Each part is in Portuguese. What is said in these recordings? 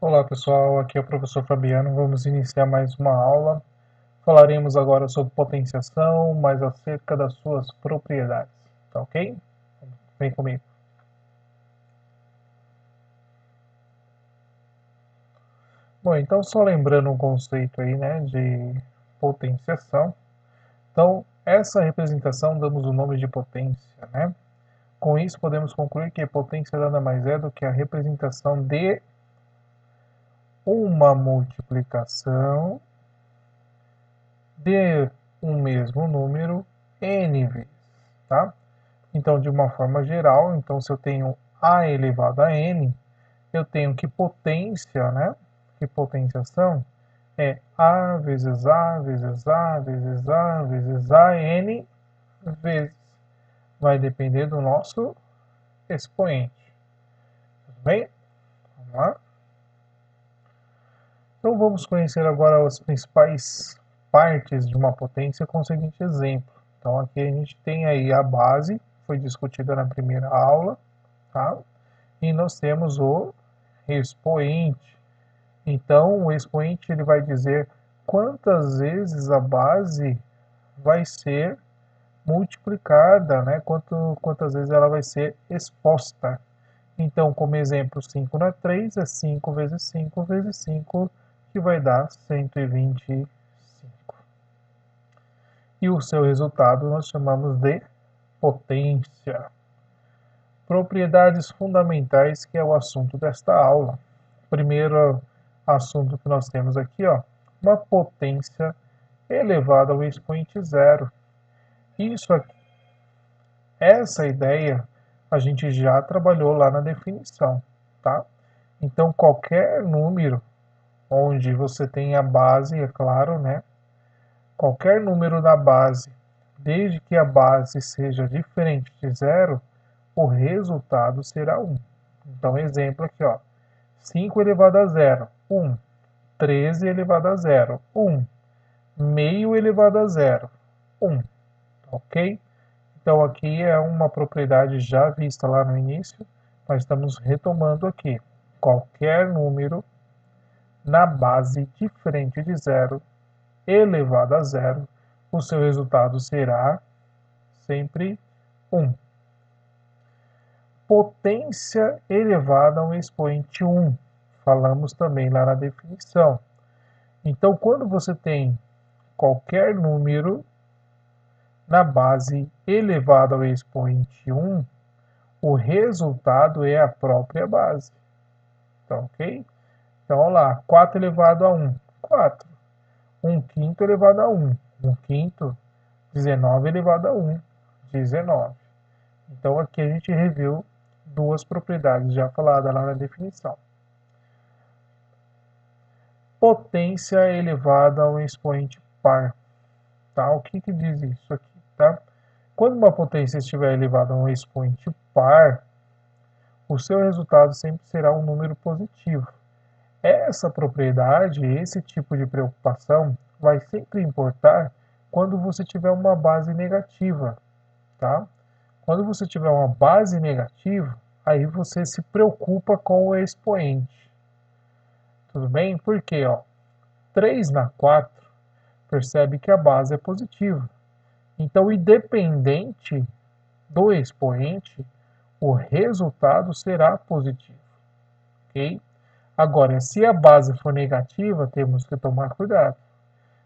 Olá pessoal, aqui é o professor Fabiano. Vamos iniciar mais uma aula. Falaremos agora sobre potenciação, mais acerca das suas propriedades. Tá ok? Vem comigo. Bom, então só lembrando um conceito aí, né, de potenciação. Então, essa representação damos o nome de potência, né? Com isso podemos concluir que potência nada mais é do que a representação de uma multiplicação de um mesmo número n vezes, tá? Então, de uma forma geral, então se eu tenho a elevado a n, eu tenho que potência, né? Que potenciação é a vezes a vezes a vezes a vezes a n vezes. Vai depender do nosso expoente. Tudo bem? Vamos lá? Então vamos conhecer agora as principais partes de uma potência com o seguinte exemplo. Então aqui a gente tem aí a base, foi discutida na primeira aula, tá? E nós temos o expoente. Então o expoente ele vai dizer quantas vezes a base vai ser multiplicada, né? Quantas vezes ela vai ser exposta. Então, como exemplo, 5 na 3 é 5 vezes 5 vezes 5, que vai dar 125. E o seu resultado nós chamamos de potência. Propriedades fundamentais, que é o assunto desta aula. Primeiro assunto que nós temos aqui, ó, uma potência elevada ao expoente zero. Isso aqui, essa ideia a gente já trabalhou lá na definição, tá? Então, qualquer número onde você tem a base, é claro, né? Qualquer número da base, desde que a base seja diferente de zero, o resultado será 1. Então, exemplo aqui, ó. 5 elevado a zero, 1. 13 elevado a zero, 1. Meio elevado a zero, 1. Ok? Então, aqui é uma propriedade já vista lá no início, mas estamos retomando aqui. Qualquer número na base diferente de zero elevado a zero, o seu resultado será sempre 1. Potência elevada a um expoente 1. Falamos também lá na definição. Então, quando você tem qualquer número na base elevado ao expoente 1, o resultado é a própria base. Então, ok? Então, olha lá, 4 elevado a 1, 4. 1 quinto elevado a 1, 1 quinto. 19 elevado a 1, 19. Então, aqui a gente reviu duas propriedades já faladas lá na definição. Potência elevada a um expoente par. Tá? O que diz isso aqui? Tá? Quando uma potência estiver elevada a um expoente par, o seu resultado sempre será um número positivo. Essa propriedade, esse tipo de preocupação, vai sempre importar quando você tiver uma base negativa. Tá? Quando você tiver uma base negativa, aí você se preocupa com o expoente. Tudo bem? Porque ó, 3 na 4 percebe que a base é positiva. Então, independente do expoente, o resultado será positivo. Ok? Agora, se a base for negativa, temos que tomar cuidado.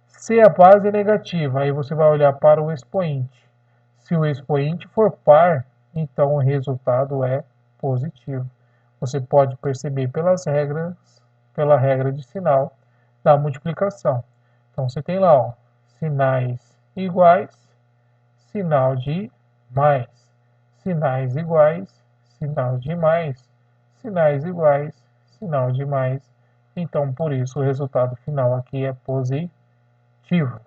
Se a base é negativa, aí você vai olhar para o expoente. Se o expoente for par, então o resultado é positivo. Você pode perceber pelas regras, pela regra de sinal da multiplicação. Então você tem lá, ó, sinais iguais, sinal de mais, sinais iguais, sinal de mais, sinais iguais, sinal de mais. Então, por isso, o resultado final aqui é positivo.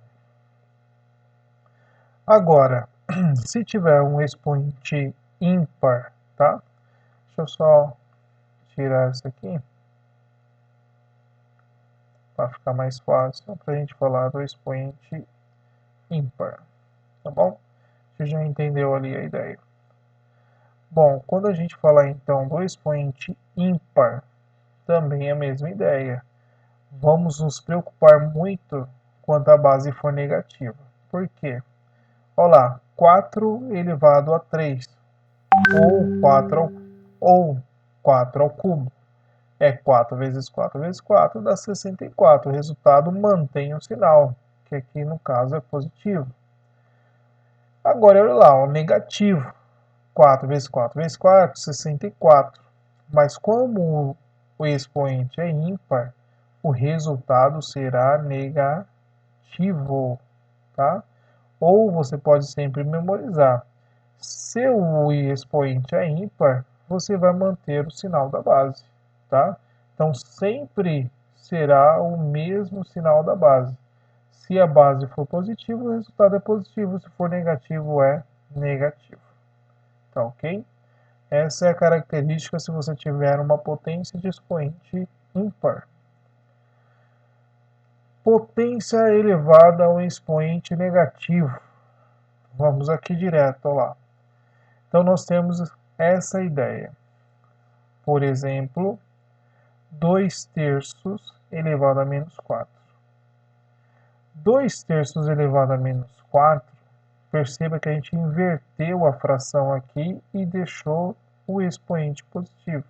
Agora, se tiver um expoente ímpar, tá? Deixa eu só tirar isso aqui para ficar mais fácil para a gente falar do expoente ímpar, tá bom? Você já entendeu ali a ideia. Bom, quando a gente falar então do expoente ímpar, Também a mesma ideia. Vamos nos preocupar muito quando a base for negativa. Por quê? Olha lá, 4 elevado a 3, ou 4 ao cubo. É 4 vezes 4 vezes 4 dá 64. O resultado mantém o sinal, que aqui no caso é positivo. Agora, olha lá, o negativo. 4 vezes 4 vezes 4, 64. Mas como o expoente é ímpar, o resultado será negativo, tá? Ou você pode sempre memorizar. Se o expoente é ímpar, você vai manter o sinal da base, tá? Então sempre será o mesmo sinal da base. Se a base for positiva, o resultado é positivo. Se for negativo, é negativo. Tá ok? Essa é a característica se você tiver uma potência de expoente ímpar. Potência elevada a um expoente negativo. Vamos aqui direto lá. Então nós temos essa ideia. Por exemplo, 2 terços elevado a menos 4. 2 terços elevado a menos 4, perceba que a gente inverteu a fração aqui e deixou o expoente positivo.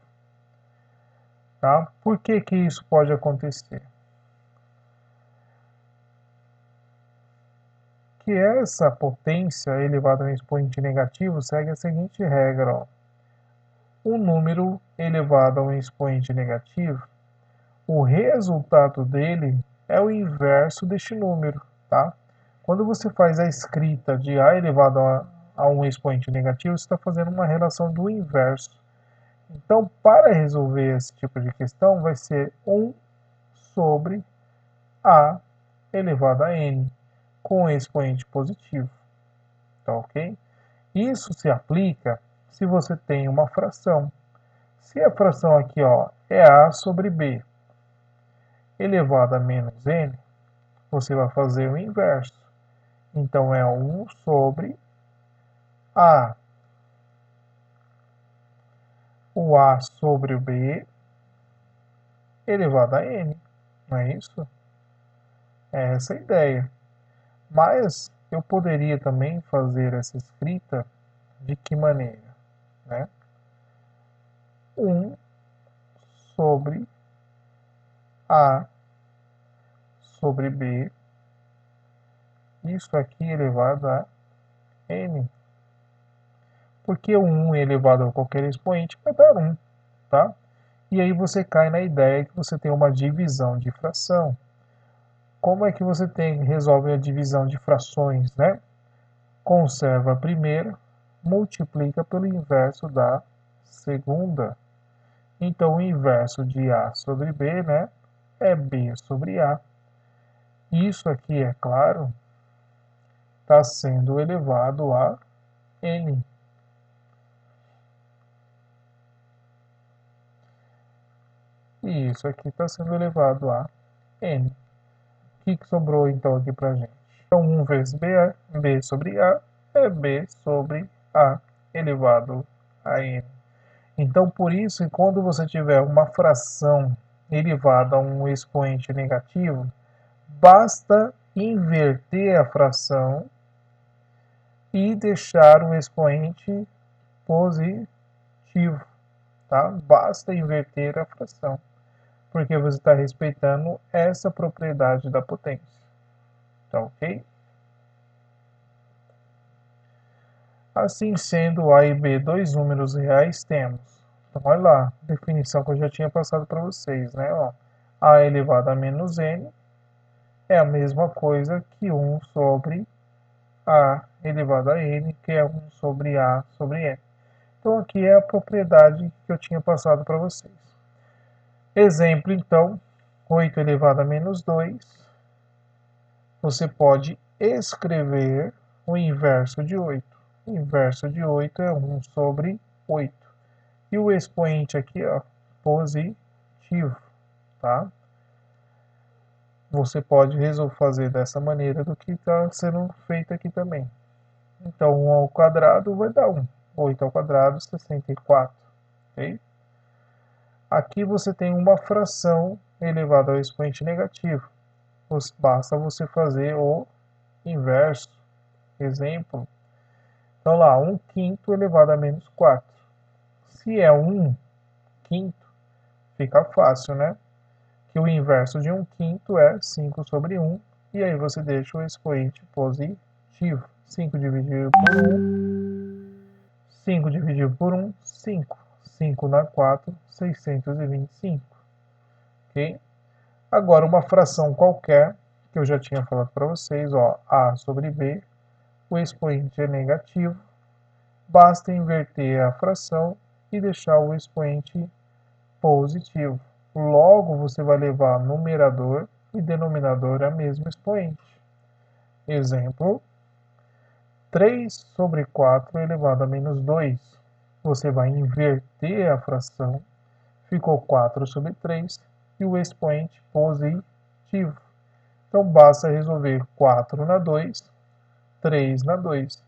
Tá? Por que que isso pode acontecer? Que essa potência elevada a um expoente negativo segue a seguinte regra. Ó. Um número elevado a um expoente negativo, o resultado dele é o inverso deste número. Tá? Quando você faz a escrita de a elevado a um expoente negativo, você está fazendo uma relação do inverso. Então, para resolver esse tipo de questão, vai ser 1 sobre a elevado a n, com expoente positivo. Tá ok? Isso se aplica se você tem uma fração. Se a fração aqui ó, é a sobre b elevado a menos n, você vai fazer o inverso. Então é 1 sobre a. O a sobre o b elevado a n. Não é isso? É essa a ideia. Mas eu poderia também fazer essa escrita de que maneira? Né? 1 sobre a sobre b, isso aqui elevado a n. Porque o 1 elevado a qualquer expoente vai dar 1, tá? E aí você cai na ideia que você tem uma divisão de fração. Como é que você resolve a divisão de frações, né? Conserva a primeira, multiplica pelo inverso da segunda. Então, o inverso de A sobre B, né, é B sobre A. Isso aqui, é claro, está sendo elevado a N. E isso aqui está sendo elevado a N. O que sobrou, então, aqui para a gente? Então, 1 vezes B é B sobre A, é B sobre A elevado a N. Então, por isso, quando você tiver uma fração elevada a um expoente negativo, basta inverter a fração e deixar o expoente positivo. Tá? Basta inverter a fração, porque você está respeitando essa propriedade da potência. Tá ok? Assim sendo A e B dois números reais, temos. Então, olha lá, a definição que eu já tinha passado para vocês, né? Ó, A elevado a menos n é a mesma coisa que 1 sobre A elevado a n, que é 1 sobre A sobre n. Então, aqui é a propriedade que eu tinha passado para vocês. Exemplo, então, 8 elevado a menos 2. Você pode escrever o inverso de 8. O inverso de 8 é 1 sobre 8. E o expoente aqui, ó, positivo, tá? Você pode fazer dessa maneira do que está sendo feito aqui também. Então, 1 ao quadrado vai dar 1. 8 ao quadrado, 64. Ok? Aqui você tem uma fração elevada ao expoente negativo. Basta você fazer o inverso. Exemplo. Então lá, 1/5 elevado a menos 4. Se é 1/5, fica fácil, né? Que o inverso de 1/5 é 5 sobre 1. E aí você deixa o expoente positivo. 5 dividido por 1. 5 dividido por 1, 5. 5 na 4, 625. Ok? Agora, uma fração qualquer, que eu já tinha falado para vocês, ó, A sobre B, o expoente é negativo, basta inverter a fração e deixar o expoente positivo. Logo, você vai levar numerador e denominador a mesmo expoente. Exemplo, 3 sobre 4 elevado a menos 2. Você vai inverter a fração, ficou 4 sobre 3 e o expoente positivo. Então, basta resolver 4 na 2, 3 na 2,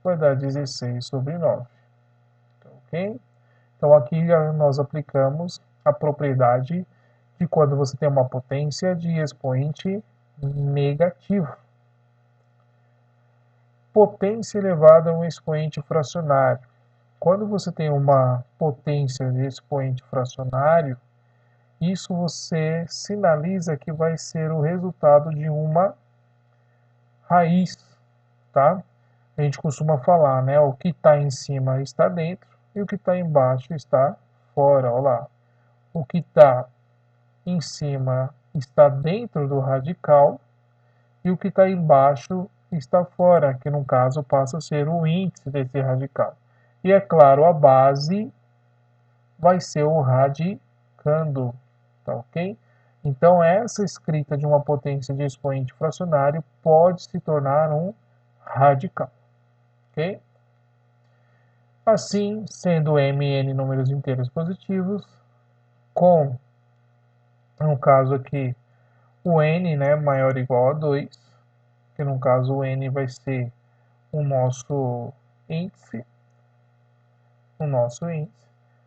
vai dar 16 sobre 9. Ok? Então, aqui nós aplicamos a propriedade de quando você tem uma potência de expoente negativo. Potência elevada a um expoente fracionário. Quando você tem uma potência de expoente fracionário, isso você sinaliza que vai ser o resultado de uma raiz, tá? A gente costuma falar, né? O que está em cima está dentro e o que está embaixo está fora. Olha lá. O que está em cima está dentro do radical e o que está embaixo está fora, que no caso passa a ser o índice desse radical. E é claro, a base vai ser o radicando, tá ok? Então, essa escrita de uma potência de expoente fracionário pode se tornar um radical, ok? Assim, sendo m e n números inteiros positivos, com, no caso aqui, o n, né, maior ou igual a 2, que no caso o n vai ser o nosso índice,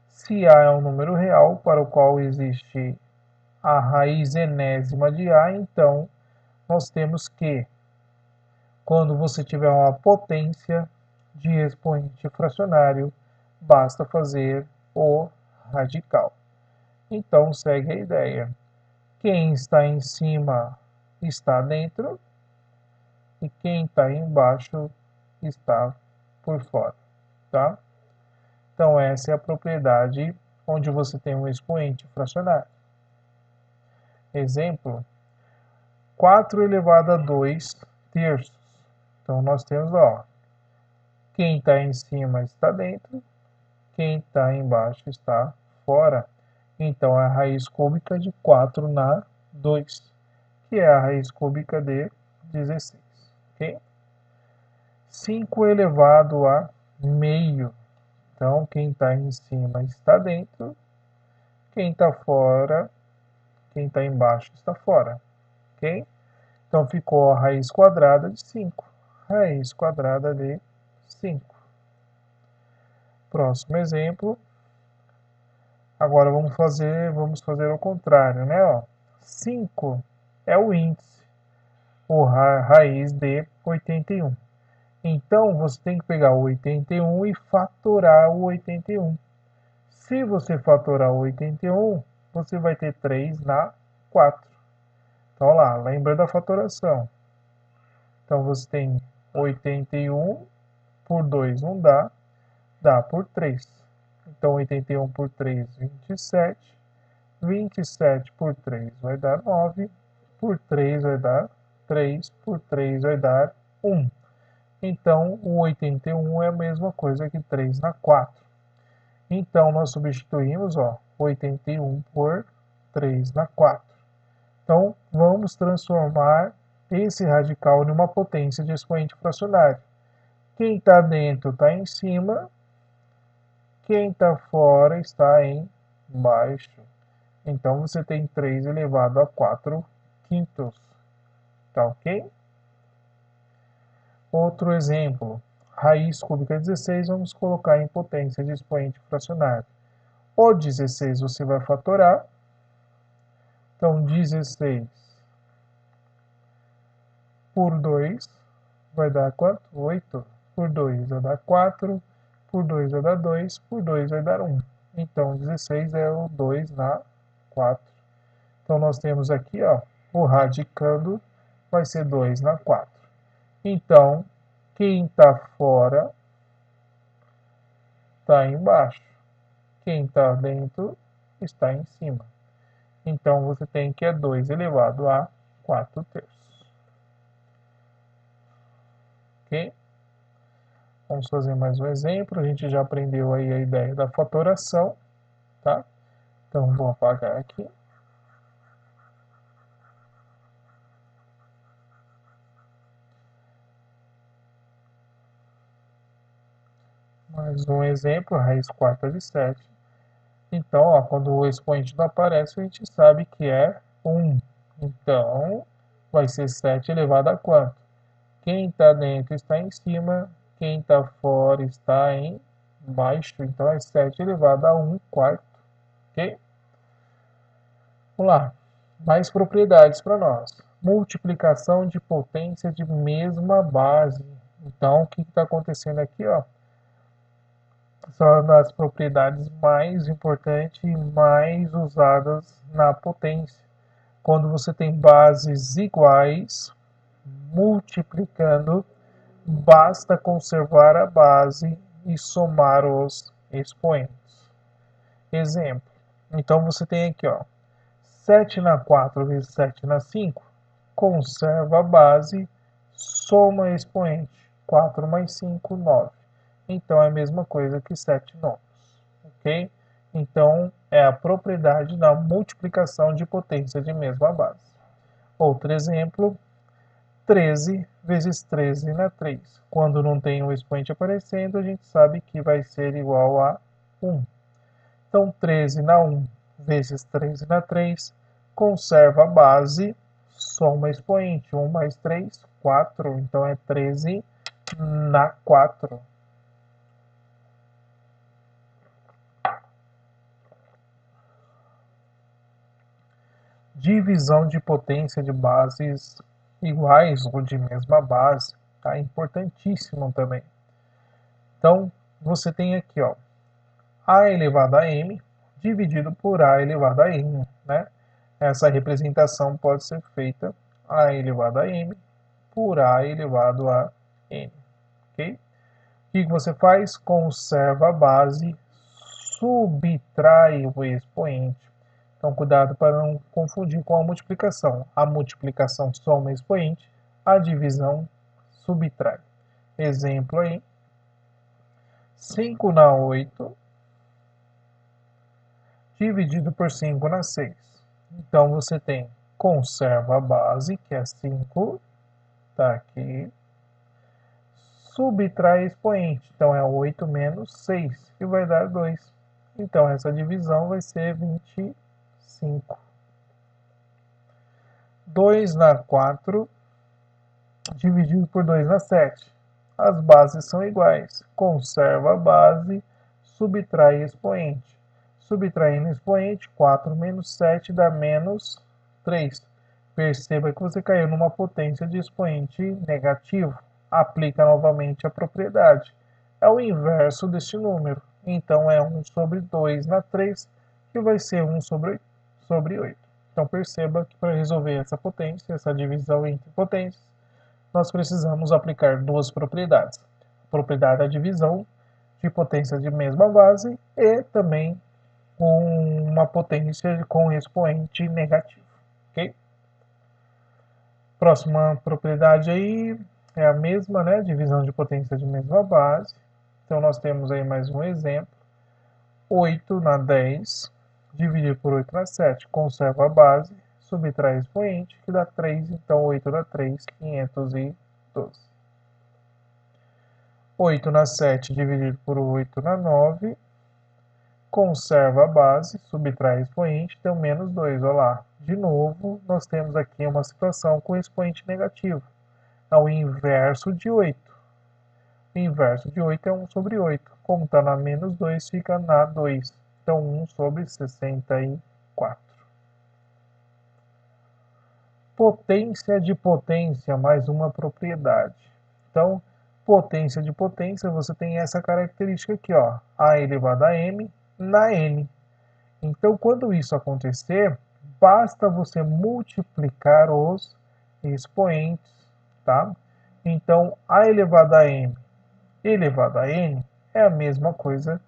se A é um número real para o qual existe a raiz enésima de A, então nós temos que, quando você tiver uma potência de expoente fracionário, basta fazer o radical. Então segue a ideia. Quem está em cima está dentro e quem está embaixo está por fora, tá? Então essa é a propriedade onde você tem um expoente fracionário. Exemplo, 4 elevado a 2 terços. Então nós temos, ó, quem está em cima está dentro, quem está embaixo está fora. Então a raiz cúbica de 4 na 2, que é a raiz cúbica de 16. Ok? 5 elevado a meio. Então quem está em cima está dentro, quem está fora, quem está embaixo está fora. Ok? Então ficou a raiz quadrada de 5. Raiz quadrada de 5. Próximo exemplo. Agora vamos fazer o contrário, né? Ó, 5 é o índice, ou raiz de 81. Então você tem que pegar o 81 e fatorar o 81. Se você fatorar o 81, você vai ter 3 na 4. Então, olha lá, lembra da fatoração. Então você tem 81 por 2 não dá, dá por 3. Então 81 por 3, 27. 27 por 3 vai dar 9, por 3 vai dar 3, por 3 vai dar 1. Então, o 81 é a mesma coisa que 3 na 4. Então, nós substituímos, ó, 81 por 3 na 4. Então, vamos transformar esse radical em uma potência de expoente fracionário. Quem está dentro está em cima, quem está fora está embaixo. Então, você tem 3 elevado a 4 quintos. Tá ok? Outro exemplo. Raiz cúbica 16, vamos colocar em potência de expoente fracionário. O 16 você vai fatorar. Então, 16 por 2 vai dar quanto? 8. Por 2 vai dar 4. Por 2 vai dar 2. Por 2 vai dar 1. Então, 16 é o 2 na 4. Então, nós temos aqui, ó, o radicando vai ser 2 na 4. Então, quem está fora está embaixo. Quem está dentro está em cima. Então, você tem que é 2 elevado a 4 terços. Ok? Vamos fazer mais um exemplo. A gente já aprendeu aí a ideia da fatoração, tá? Então, vou apagar aqui. Mais um exemplo, raiz quarta de 7. Então, ó, quando o expoente não aparece, a gente sabe que é 1. Então, vai ser 7 elevado a quanto? Quem está dentro está em cima, quem está fora está embaixo. Então, é 7 elevado a 1 quarto. Ok? Vamos lá. Mais propriedades para nós. Multiplicação de potência de mesma base. Então, o que está acontecendo aqui? Ó? São das propriedades mais importantes e mais usadas na potência. Quando você tem bases iguais, multiplicando, basta conservar a base e somar os expoentes. Exemplo. Então, você tem aqui, ó, 7 na 4 vezes 7 na 5, conserva a base, soma expoente. 4 mais 5, 9. Então, é a mesma coisa que 7 nonos. Ok? Então, é a propriedade da multiplicação de potência de mesma base. Outro exemplo, 13 vezes 13 na 3. Quando não tem um expoente aparecendo, a gente sabe que vai ser igual a 1. Então, 13 na 1 vezes 13 na 3, conserva a base, soma expoente. 1 mais 3, 4. Então, é 13 na 4. Divisão de potência de bases iguais ou de mesma base, tá? Importantíssimo também. Então, você tem aqui, ó, a elevado a m dividido por a elevado a n, né? Essa representação pode ser feita a elevado a m por a elevado a n, ok? O que você faz? Conserva a base, subtrai o expoente. Então, cuidado para não confundir com a multiplicação. A multiplicação soma expoente, a divisão subtrai. Exemplo aí, 5 na 8 dividido por 5 na 6. Então, você tem, conserva a base, que é 5, tá aqui, subtrai expoente, então é 8 menos 6, que vai dar 2. Então, essa divisão vai ser 25. 2 na 4 dividido por 2 na 7. As bases são iguais. Conserva a base, subtrai expoente. Subtraindo expoente, 4 menos 7 dá menos 3. Perceba que você caiu numa potência de expoente negativo. Aplica novamente a propriedade. É o inverso deste número. Então, é 1 sobre 2 na 3, que vai ser 1 sobre 8. Então, perceba que para resolver essa potência, essa divisão entre potências, nós precisamos aplicar duas propriedades. A propriedade da divisão de potência de mesma base e também uma potência com expoente negativo. Ok? Próxima propriedade aí é a mesma, né? Divisão de potência de mesma base. Então, nós temos aí mais um exemplo. 8 na 10 dividido por 8 na 7. Conserva a base, subtrai expoente, que dá 3. Então, 8 na 3, 512. 8 na 7 dividido por 8 na 9. Conserva a base, subtrai expoente, deu menos 2. Olha lá. De novo, nós temos aqui uma situação com expoente negativo. É o inverso de 8. O inverso de 8 é 1 sobre 8. Como está na menos 2, fica na 2. Então, 1 sobre 64. Potência de potência, mais uma propriedade. Então, potência de potência, você tem essa característica aqui, ó, a elevado a m na n. Então, quando isso acontecer, basta você multiplicar os expoentes, tá? Então, a elevado a m elevado a n é a mesma coisa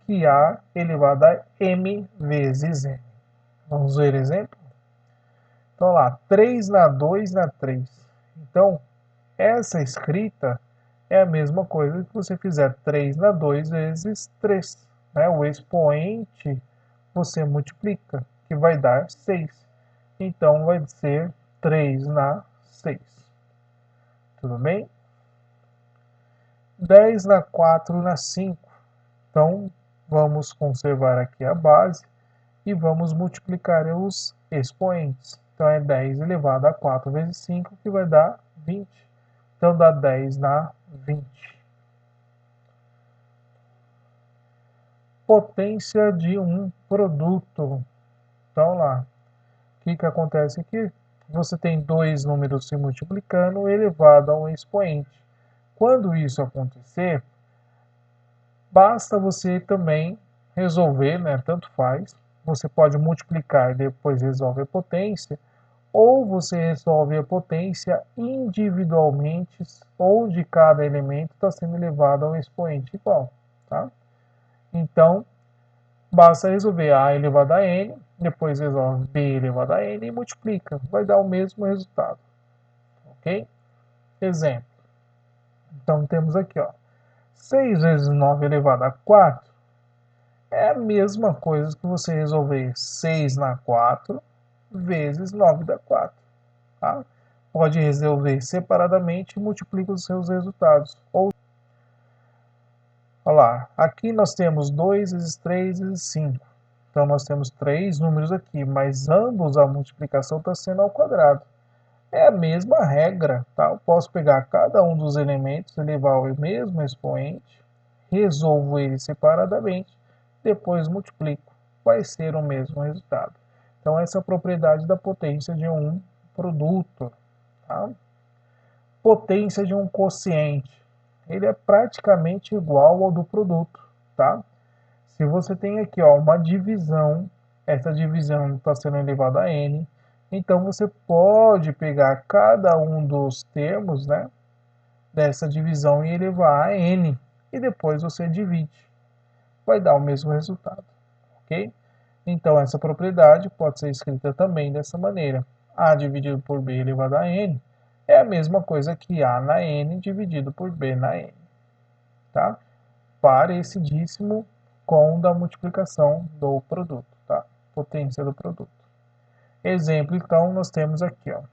que a elevado a m vezes n. Vamos ver exemplo? Então, lá, 3 na 2 na 3. Então, essa escrita é a mesma coisa que você fizer 3 na 2 vezes 3. Né? O expoente você multiplica, que vai dar 6. Então, vai ser 3 na 6. Tudo bem? 10 na 4 na 5. Então, vamos conservar aqui a base e vamos multiplicar os expoentes. Então, é 10 elevado a 4 vezes 5, que vai dar 20. Então, dá 10 na 20. Potência de um produto. Então, lá, o que acontece aqui? Você tem dois números se multiplicando elevado a um expoente. Quando isso acontecer, basta você também resolver, né, tanto faz, você pode multiplicar e depois resolve a potência, ou você resolve a potência individualmente, ou de cada elemento está sendo elevado a um expoente igual. Tá? Então, basta resolver a elevado a n, depois resolve b elevado a n e multiplica. Vai dar o mesmo resultado. Ok? Exemplo. Então, temos aqui, ó, 6 vezes 9 elevado a 4 é a mesma coisa que você resolver 6 na 4 vezes 9 dá 4. Tá? Pode resolver separadamente e multiplica os seus resultados. Ou, olha lá, aqui nós temos 2 vezes 3 vezes 5. Então, nós temos três números aqui, mas ambos a multiplicação está sendo ao quadrado. É a mesma regra, tá? Eu posso pegar cada um dos elementos e levar ao mesmo expoente, resolvo ele separadamente, depois multiplico. Vai ser o mesmo resultado. Então, essa é a propriedade da potência de um produto. Tá? Potência de um quociente. Ele é praticamente igual ao do produto. Tá? Se você tem aqui, ó, uma divisão, essa divisão está sendo elevada a n, então você pode pegar cada um dos termos, né, dessa divisão e elevar a n, e depois você divide. Vai dar o mesmo resultado, ok? Então, essa propriedade pode ser escrita também dessa maneira. A dividido por b elevado a n é a mesma coisa que a na n dividido por b na n. Tá? Parecidíssimo com o da multiplicação do produto, tá? Potência do produto. Exemplo, então, nós temos aqui, ó,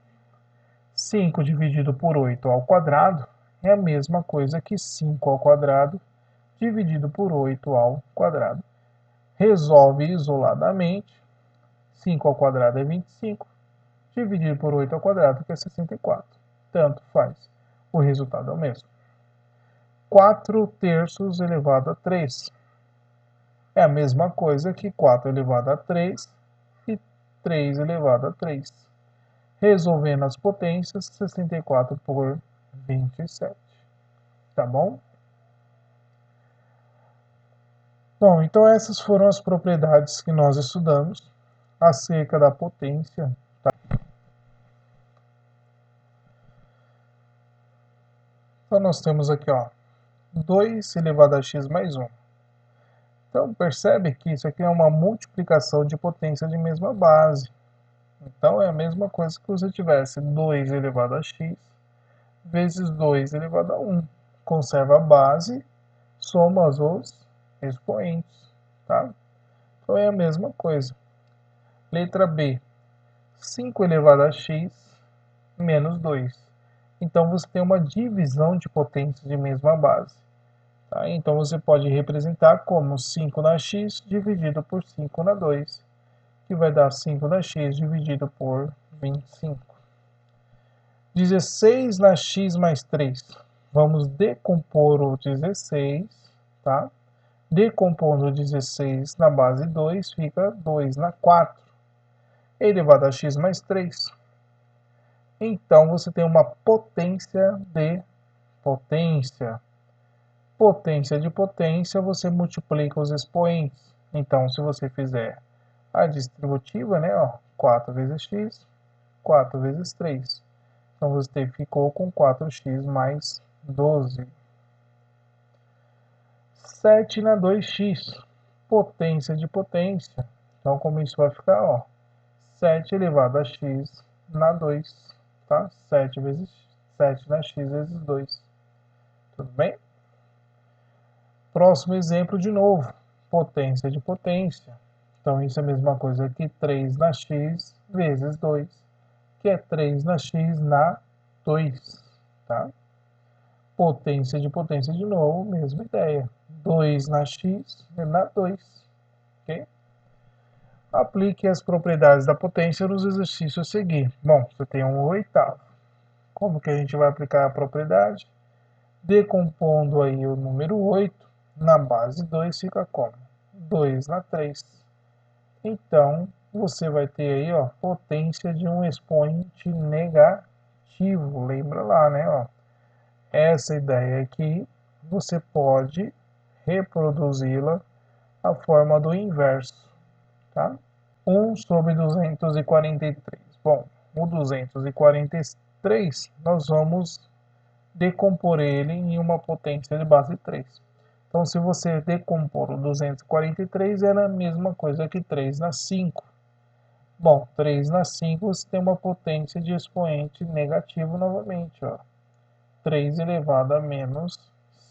5 dividido por 8 ao quadrado é a mesma coisa que 5 ao quadrado dividido por 8 ao quadrado. Resolve isoladamente, 5 ao quadrado é 25, dividido por 8 ao quadrado, que é 64. Tanto faz, o resultado é o mesmo. 4 terços elevado a 3 é a mesma coisa que 4 elevado a 3 e 3 elevado a 3. Resolvendo as potências, 64 por 27. Tá bom? Bom, então essas foram as propriedades que nós estudamos acerca da potência. Tá? Então nós temos aqui, ó, 2 elevado a x mais 1. Então percebe que isso aqui é uma multiplicação de potência de mesma base. Então é a mesma coisa que você tivesse 2 elevado a x vezes 2 elevado a 1. Conserva a base, soma os expoentes. Tá? Então é a mesma coisa. Letra B. 5 elevado a x menos 2. Então você tem uma divisão de potências de mesma base. Tá? Então você pode representar como 5 na x dividido por 5 na 2, que vai dar 5 na x dividido por 25. 16 na x mais 3. Vamos decompor o 16, tá? Decompondo 16 na base 2, fica 2 na 4, elevado a x mais 3. Então, você tem uma potência de potência. Potência de potência, você multiplica os expoentes. Então, se você fizer a distributiva, né, ó, 4 vezes x, 4 vezes 3. Então, você ficou com 4x mais 12. 7 na 2x, potência de potência. Então, como isso vai ficar, ó, 7 elevado a x na 2, tá? 7 vezes 7 na x vezes 2. Tudo bem? Próximo exemplo de novo, potência de potência. Então, isso é a mesma coisa que 3 na x vezes 2, que é 3 na x na 2, tá? Potência de potência de novo, mesma ideia. 2 na x na 2, ok? Aplique as propriedades da potência nos exercícios a seguir. Bom, você tem um oitavo. Como que a gente vai aplicar a propriedade? Decompondo aí o número 8, na base 2 fica como? 2 na 3. Então, você vai ter aí, ó, potência de um expoente negativo. Lembra lá, né, ó? Essa ideia aqui, você pode reproduzi-la a forma do inverso, tá? 1 sobre 243. Bom, o 243, nós vamos decompor ele em uma potência de base 3. Então, se você decompor o 243, é a mesma coisa que 3 na 5. Bom, 3 na 5 você tem uma potência de expoente negativo novamente, ó. 3 elevado a menos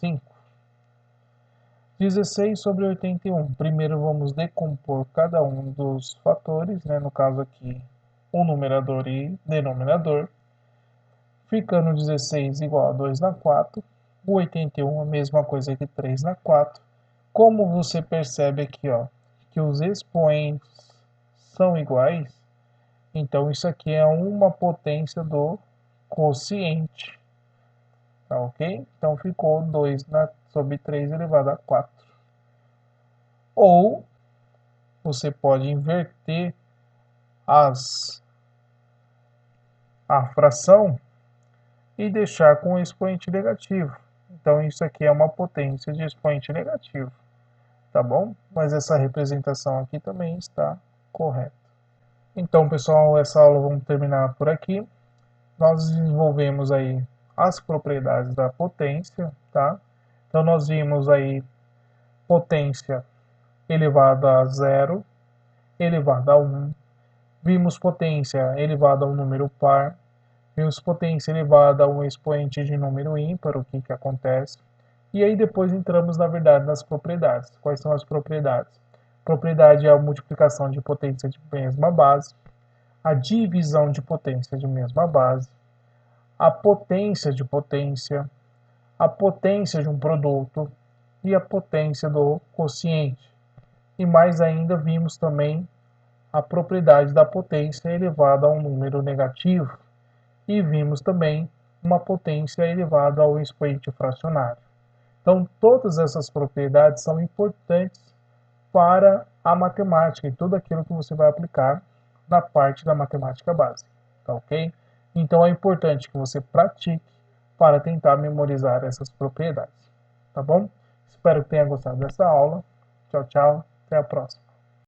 5. 16 sobre 81. Primeiro vamos decompor cada um dos fatores, né? No caso aqui, o numerador e denominador. Ficando 16 igual a 2 na 4. O 81 a mesma coisa que 3 na 4. Como você percebe aqui, ó, que os expoentes são iguais, então isso aqui é uma potência do quociente. Tá ok? Então ficou 2 sobre 3 elevado a 4. Ou você pode inverter a fração e deixar com o expoente negativo. Então isso aqui é uma potência de expoente negativo, tá bom? Mas essa representação aqui também está correta. Então, pessoal, essa aula vamos terminar por aqui. Nós desenvolvemos aí as propriedades da potência, tá? Então nós vimos aí potência elevada a 0, elevada a 1. Vimos potência elevada a um número par. Vimos potência elevada a um expoente de número ímpar, o que acontece. E aí depois entramos, na verdade, nas propriedades. Quais são as propriedades? Propriedade é a multiplicação de potência de mesma base, a divisão de potência de mesma base, a potência de um produto e a potência do quociente. E mais ainda vimos também a propriedade da potência elevada a um número negativo. E vimos também uma potência elevada ao expoente fracionário. Então, todas essas propriedades são importantes para a matemática e tudo aquilo que você vai aplicar na parte da matemática básica, tá ok? Então, é importante que você pratique para tentar memorizar essas propriedades, tá bom? Espero que tenha gostado dessa aula. Tchau, tchau. Até a próxima.